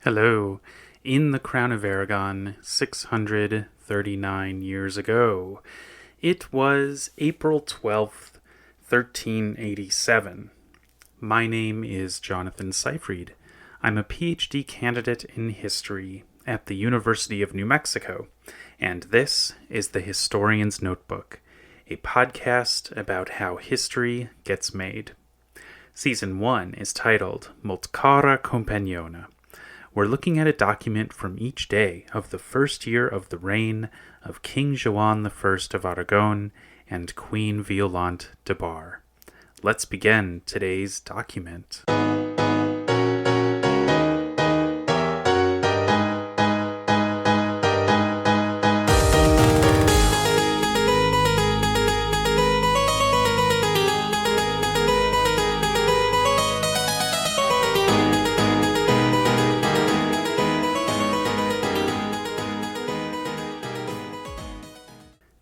Hello. In the Crown of Aragon, 639 years ago, it was April 12th, 1387. My name is Jonathan Seyfried. I'm a PhD candidate in history at the University of New Mexico, and this is the Historian's Notebook, a podcast about how history gets made. Season 1 is titled Molt cara compagnona. We're looking at a document from each day of the first year of the reign of King Joan I of Aragon and Queen Violante de Bar. Let's begin today's document.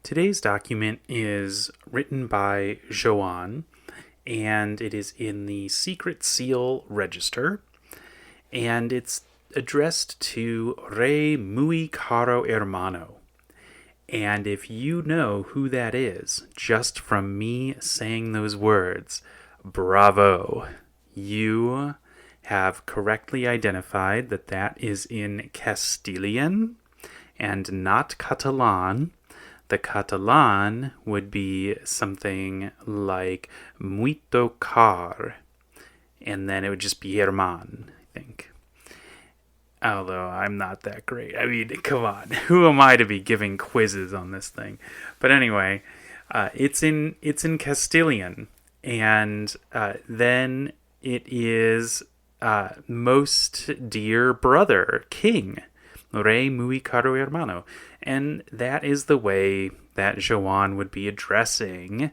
Today's document is written by Joan, and it is in the Secret Seal Register, and it's addressed to Re muy caro hermano. And if you know who that is, just from me saying those words, bravo! You have correctly identified that that is in Castilian and not Catalan. The Catalan would be something like muito car, and then it would just be herman, I think. Although I'm not that great. I mean, come on. Who am I to be giving quizzes on this thing? But anyway, it's in Castilian, and then it is most dear brother, king. Re muy caro hermano. And that is the way that Joan would be addressing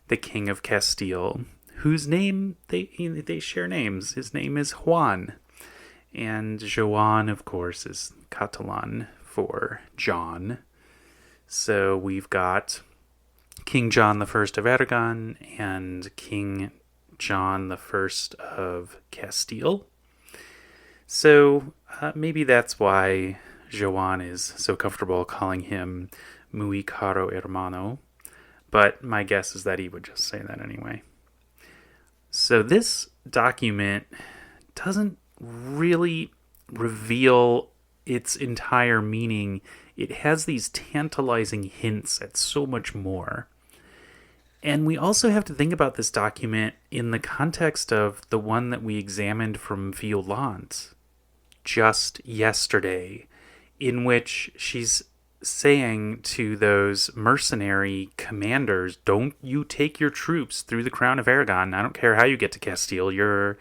the King of Castile, whose name, they share names. His name is Juan. And Joan, of course, is Catalan for John. So we've got King John I of Aragon and King John I of Castile. So maybe that's why Joan is so comfortable calling him muy caro hermano, but my guess is that he would just say that anyway. So this document doesn't really reveal its entire meaning. It has these tantalizing hints at so much more. And we also have to think about this document in the context of the one that we examined from Violante just yesterday, in which she's saying to those mercenary commanders, don't you take your troops through the Crown of Aragon. I don't care how you get to Castile. You're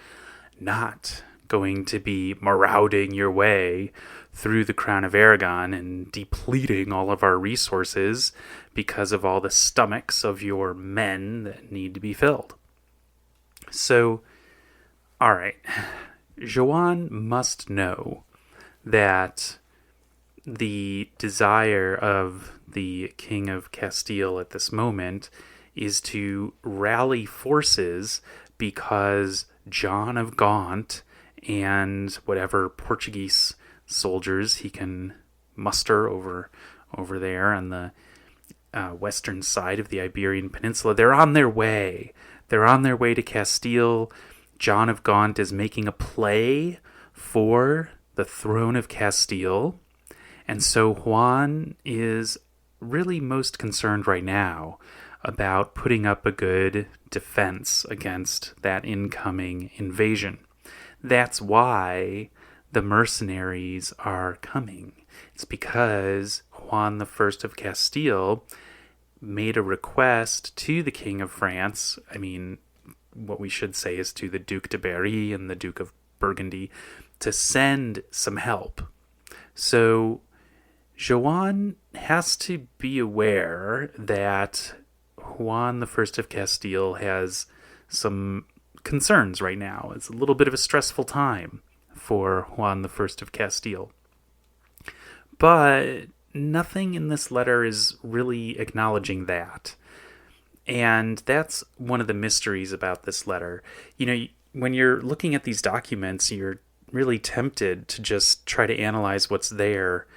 not going to be marauding your way through the Crown of Aragon and depleting all of our resources because of all the stomachs of your men that need to be filled. So, all right, Joan must know that the desire of the King of Castile at this moment is to rally forces because John of Gaunt and whatever Portuguese soldiers he can muster over there on the western side of the Iberian Peninsula, they're on their way. They're on their way to Castile. John of Gaunt is making a play for the throne of Castile. And so Juan is really most concerned right now about putting up a good defense against that incoming invasion. That's why the mercenaries are coming. It's because Juan I of Castile made a request to the King of France. I mean, what we should say is to the Duc de Berry and the Duke of Burgundy to send some help. So Joan has to be aware that Juan I of Castile has some concerns right now. It's a little bit of a stressful time for Juan I of Castile. But nothing in this letter is really acknowledging that. And that's one of the mysteries about this letter. You know, when you're looking at these documents, you're really tempted to just try to analyze what's there.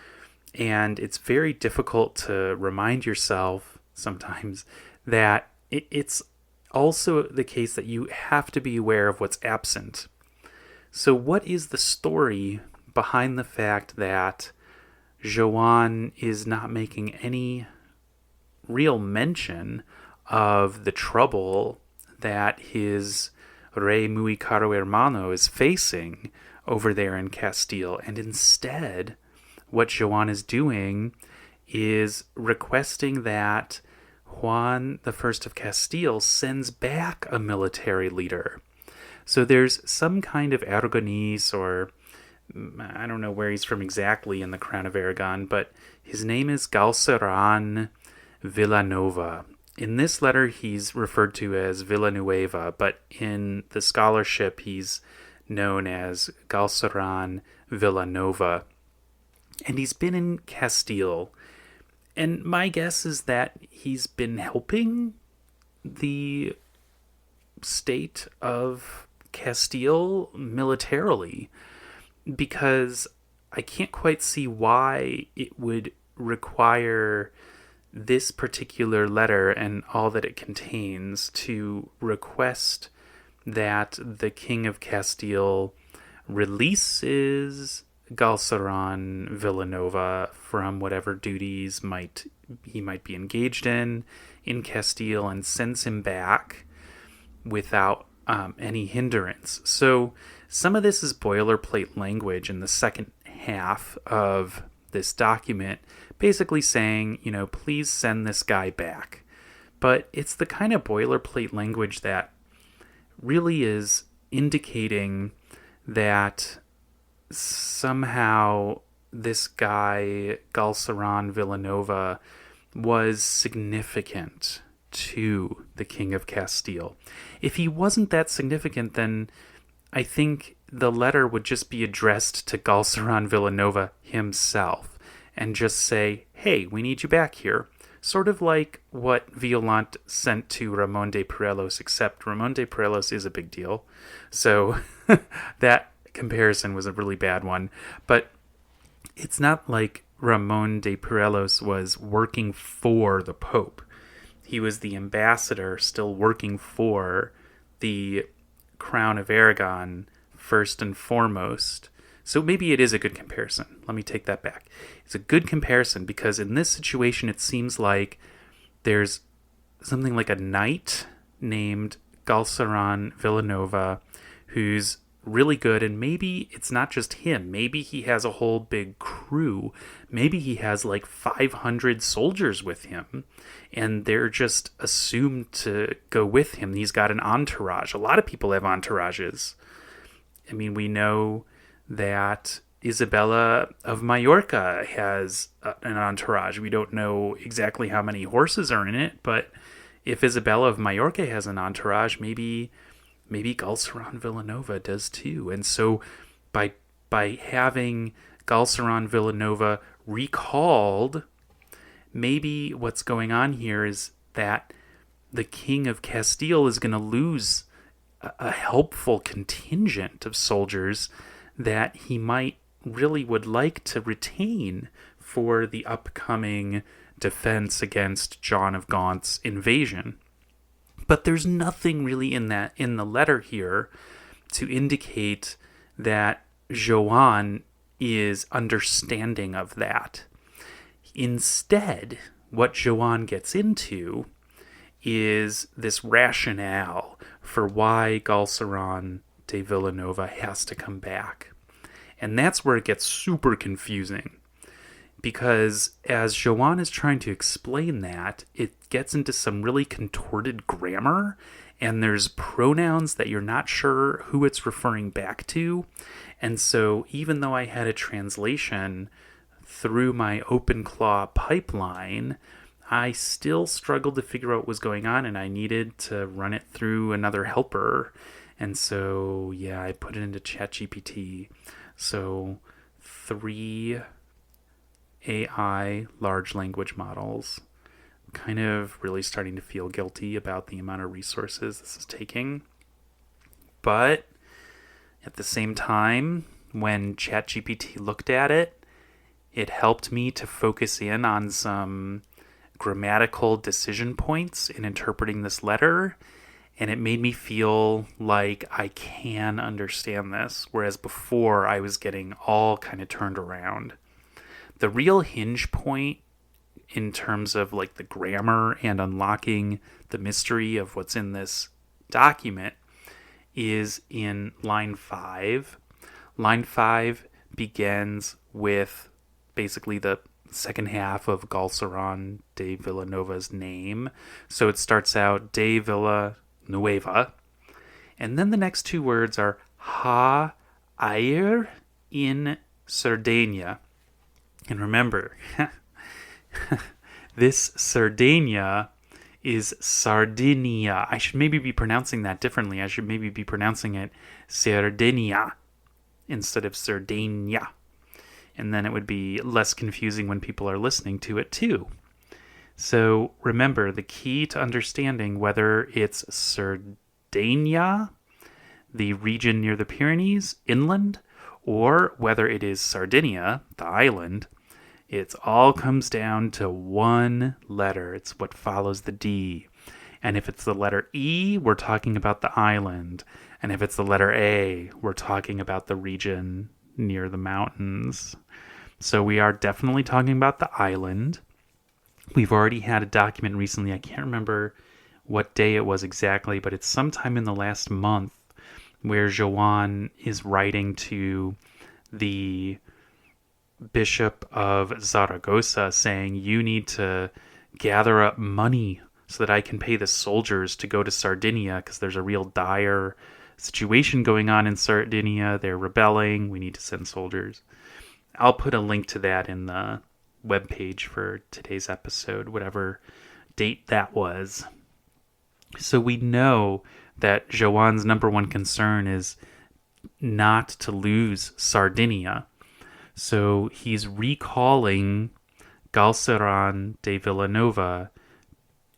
And it's very difficult to remind yourself sometimes that it's also the case that you have to be aware of what's absent. So what is the story behind the fact that Joan is not making any real mention of the trouble that his Rey muy caro hermano is facing over there in Castile? And instead, what Joan is doing is requesting that Juan I of Castile sends back a military leader. So there's some kind of Aragonese, or I don't know where he's from exactly in the Crown of Aragon, but his name is Galceran de Vilanova. In this letter, he's referred to as Villanueva, but in the scholarship, he's known as Galceran Vilanova. And he's been in Castile. And my guess is that he's been helping the state of Castile militarily, because I can't quite see why it would require this particular letter and all that it contains to request that the King of Castile releases Galceran Vilanova from whatever duties he might be engaged in Castile, and sends him back without any hindrance. So some of this is boilerplate language in the second half of this document, basically saying, please send this guy back. But it's the kind of boilerplate language that really is indicating that somehow this guy, Galceran Vilanova, was significant to the King of Castile. If he wasn't that significant, then I think the letter would just be addressed to Galceran Vilanova himself and just say, hey, we need you back here. Sort of like what Violante sent to Ramon de Perelos, except Ramon de Perelos is a big deal. So that comparison was a really bad one. But it's not like Ramon de Perelos was working for the Pope. He was the ambassador still working for the Crown of Aragon first and foremost. So maybe it is a good comparison. Let me take that back. It's a good comparison because in this situation it seems like there's something like a knight named Galceran Vilanova who's really good, and maybe it's not just him. Maybe he has a whole big crew. Maybe he has like 500 soldiers with him, and they're just assumed to go with him. He's got an entourage. A lot of people have entourages. I mean, we know that Isabella of Mallorca has an entourage. We don't know exactly how many horses are in it, but if Isabella of Mallorca has an entourage, maybe Galceran Vilanova does too. And so by having Galceran Vilanova recalled, maybe what's going on here is that the King of Castile is going to lose a helpful contingent of soldiers that he might really would like to retain for the upcoming defense against John of Gaunt's invasion. But there's nothing really in the letter here to indicate that Joan is understanding of that. Instead, what Joan gets into is this rationale for why Galceran de Vilanova has to come back. And that's where it gets super confusing. Because as Joan is trying to explain that, it gets into some really contorted grammar, and there's pronouns that you're not sure who it's referring back to. And so even though I had a translation through my OpenClaw pipeline, I still struggled to figure out what was going on, and I needed to run it through another helper. And so, yeah, I put it into ChatGPT. So 3 AI large language models. I'm kind of really starting to feel guilty about the amount of resources this is taking. But at the same time, when ChatGPT looked at it, it helped me to focus in on some grammatical decision points in interpreting this letter, and it made me feel like I can understand this, whereas before I was getting all kind of turned around. The real hinge point in terms of like the grammar and unlocking the mystery of what's in this document is in line 5. Line 5 begins with basically the second half of Galceran de Vilanova's name. So it starts out de Villanueva, and then the next two words are ha ayer in Sardinia. And remember, this Sardinia is Sardinia. I should maybe be pronouncing that differently. I should maybe be pronouncing it Sardinia instead of Sardinia. And then it would be less confusing when people are listening to it too. So remember, the key to understanding whether it's Sardinia, the region near the Pyrenees, inland, or whether it is Sardinia, the island, it all comes down to one letter. It's what follows the D. And if it's the letter E, we're talking about the island. And if it's the letter A, we're talking about the region near the mountains. So we are definitely talking about the island. We've already had a document recently. I can't remember what day it was exactly, but it's sometime in the last month where Joan is writing to the Bishop of Zaragoza saying, you need to gather up money so that I can pay the soldiers to go to Sardinia because there's a real dire situation going on in Sardinia. They're rebelling. We need to send soldiers. I'll put a link to that in the webpage for today's episode, whatever date that was. So we know that Joan's number one concern is not to lose Sardinia. So he's recalling Galceran de Vilanova,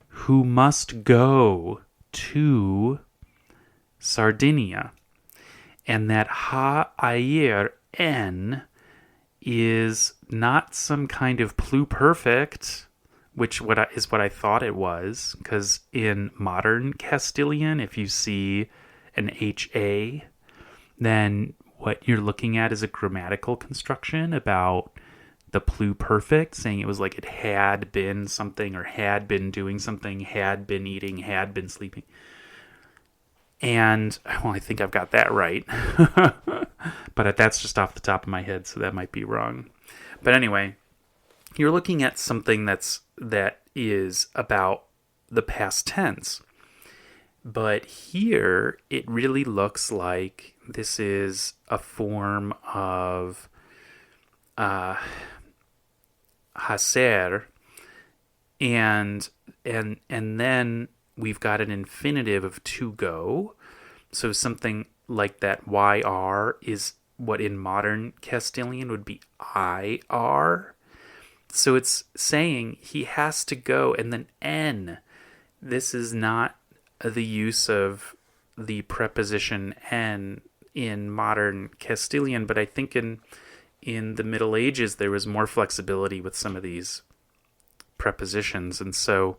who must go to Sardinia. And that ha ayer en is not some kind of pluperfect, which is what I thought it was, because in modern Castilian, if you see an HA, then what you're looking at is a grammatical construction about the pluperfect, saying it was like it had been something, or had been doing something, had been eating, had been sleeping. And, well, I think I've got that right. But that's just off the top of my head, so that might be wrong. But anyway, you're looking at something that is about the past tense. But here, it really looks like this is a form of hacer, and then we've got an infinitive of to go. So something like that YR is what in modern Castilian would be IR. So it's saying he has to go, and then N. This is not the use of the preposition N in modern Castilian, but I think in the Middle Ages there was more flexibility with some of these prepositions. And so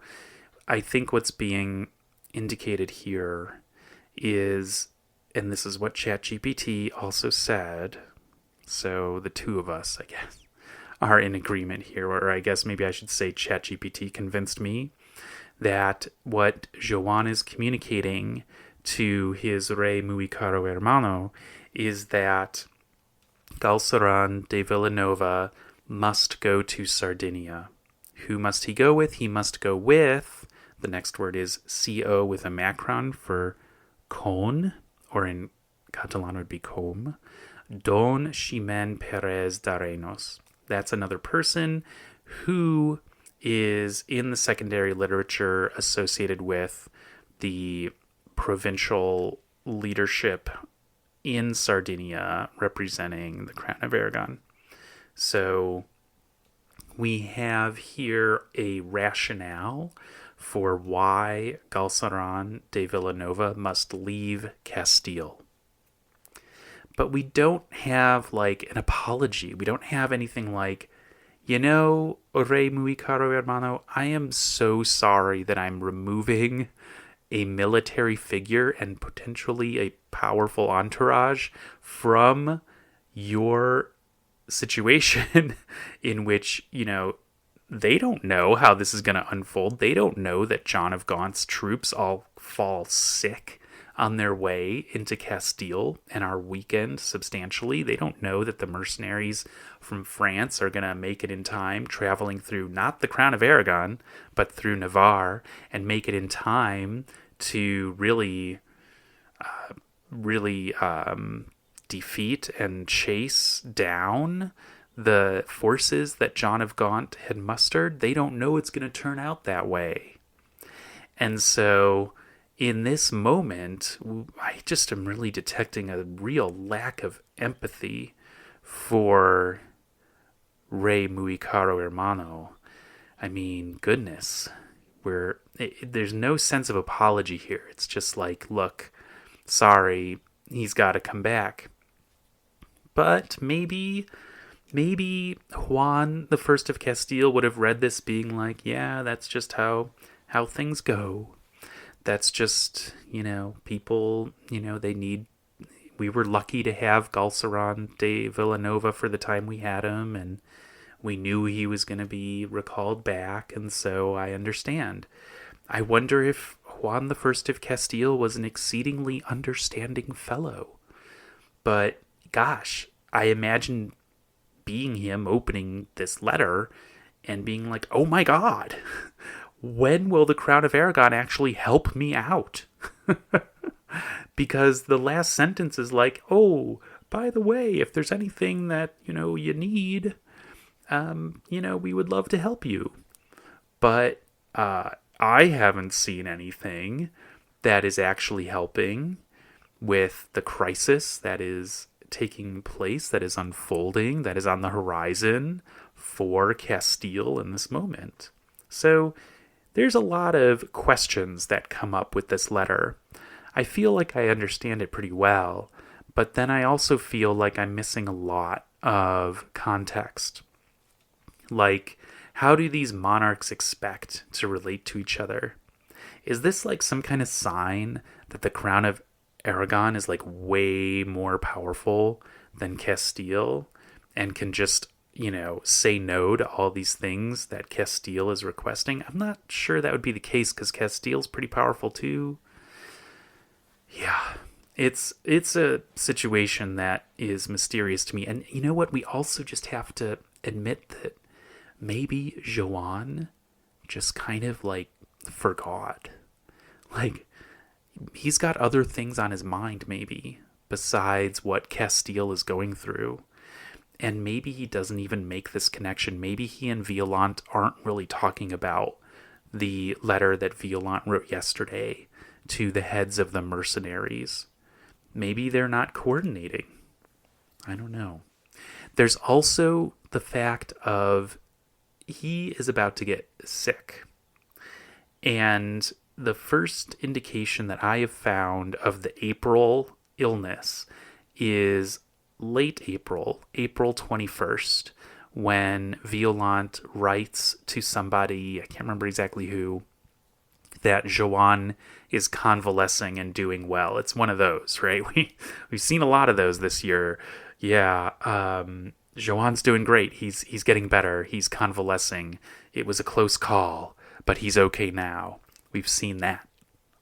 I think what's being indicated here is, and this is what ChatGPT also said, so the two of us, I guess, are in agreement here, or I guess maybe I should say ChatGPT convinced me that what Joan is communicating to his re muy caro hermano is that Galceran de Vilanova must go to Sardinia. Who must he go with? He must go with, the next word is CO with a macron for con, or in Catalan would be com, Don Ximen Perez d'Arenos. That's another person who is in the secondary literature associated with the provincial leadership in Sardinia representing the Crown of Aragon. So we have here a rationale for why Galceran de Vilanova must leave Castile. but we don't have like an apology. We don't have anything like, Rey muy caro hermano, I am so sorry that I'm removing a military figure and potentially a powerful entourage from your situation in which, they don't know how this is going to unfold. They don't know that John of Gaunt's troops all fall sick on their way into Castile and are weakened substantially. They don't know that the mercenaries from France are going to make it in time, traveling through not the Crown of Aragon, but through Navarre, and make it in time to really defeat and chase down the forces that John of Gaunt had mustered. They don't know it's going to turn out that way. And so in this moment, I just am really detecting a real lack of empathy for Rey muy caro hermano. I mean, goodness, there's no sense of apology here. It's just like, look, sorry, he's got to come back. But maybe Juan, the First of Castile, would have read this being like, yeah, that's just how things go. That's just, people, we were lucky to have Galceran de Vilanova for the time we had him, and we knew he was going to be recalled back, and so I understand. I wonder if Juan the First of Castile was an exceedingly understanding fellow. But, gosh, I imagine being him opening this letter and being like, oh my God, when will the Crown of Aragon actually help me out? Because the last sentence is like, oh, by the way, if there's anything that, you need, we would love to help you. But I haven't seen anything that is actually helping with the crisis that is taking place, that is unfolding, that is on the horizon for Castile in this moment. So there's a lot of questions that come up with this letter. I feel like I understand it pretty well, but then I also feel like I'm missing a lot of context. Like, how do these monarchs expect to relate to each other? Is this like some kind of sign that the Crown of Aragon is like way more powerful than Castile and can just, say no to all these things that Castile is requesting? I'm not sure that would be the case because Castile's pretty powerful too. Yeah, it's a situation that is mysterious to me. And you know what? We also just have to admit that maybe Joan just kind of like forgot. Like, he's got other things on his mind maybe besides what Castile is going through. And maybe he doesn't even make this connection. Maybe he and Violante aren't really talking about the letter that Violante wrote yesterday to the heads of the mercenaries. Maybe they're not coordinating. I don't know. There's also the fact of he is about to get sick. And the first indication that I have found of the April illness is late April, April 21st, when Violante writes to somebody, I can't remember exactly who, that Joan is convalescing and doing well. It's one of those, right? We've seen a lot of those this year. Yeah, Joan's doing great. He's getting better. He's convalescing. It was a close call, but he's okay now. We've seen that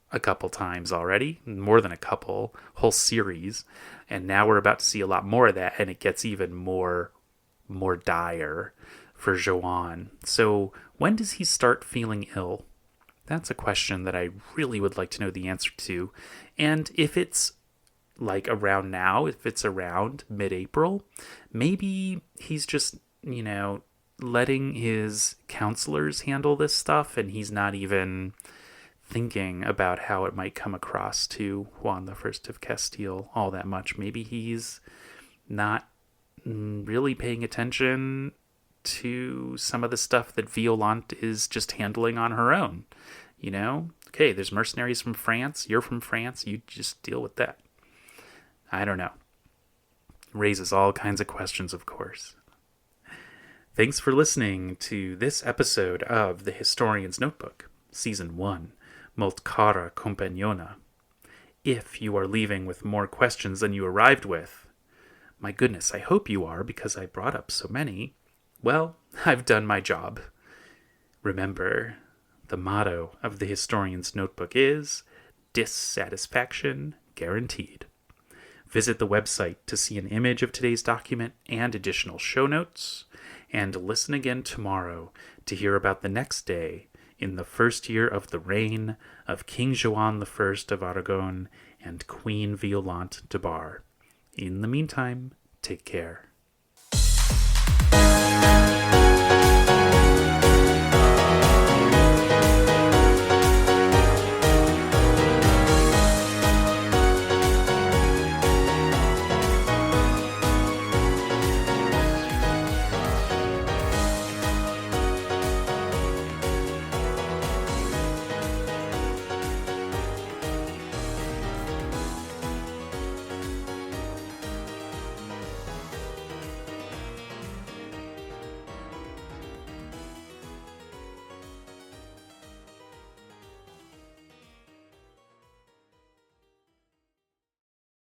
a couple times already, more than a couple, whole series, and now we're about to see a lot more of that, and it gets even more dire for Joan. So when does he start feeling ill? That's a question that I really would like to know the answer to. And if it's like around now, if it's around mid-April, maybe he's just, letting his counselors handle this stuff, and he's not even thinking about how it might come across to Juan the First of Castile all that much. Maybe he's not really paying attention to some of the stuff that Violante is just handling on her own. Okay, there's mercenaries from France. You're from France. You just deal with that. I don't know. raises all kinds of questions, of course. Thanks for listening to this episode of The Historian's Notebook, Season 1, Molt cara compagnona. If you are leaving with more questions than you arrived with, my goodness, I hope you are, because I brought up so many. Well, I've done my job. Remember, the motto of the Historian's Notebook is dissatisfaction guaranteed. Visit the website to see an image of today's document and additional show notes, and listen again tomorrow to hear about the next day in the first year of the reign of King Joan I of Aragon and Queen Violante de Bar. In the meantime, take care.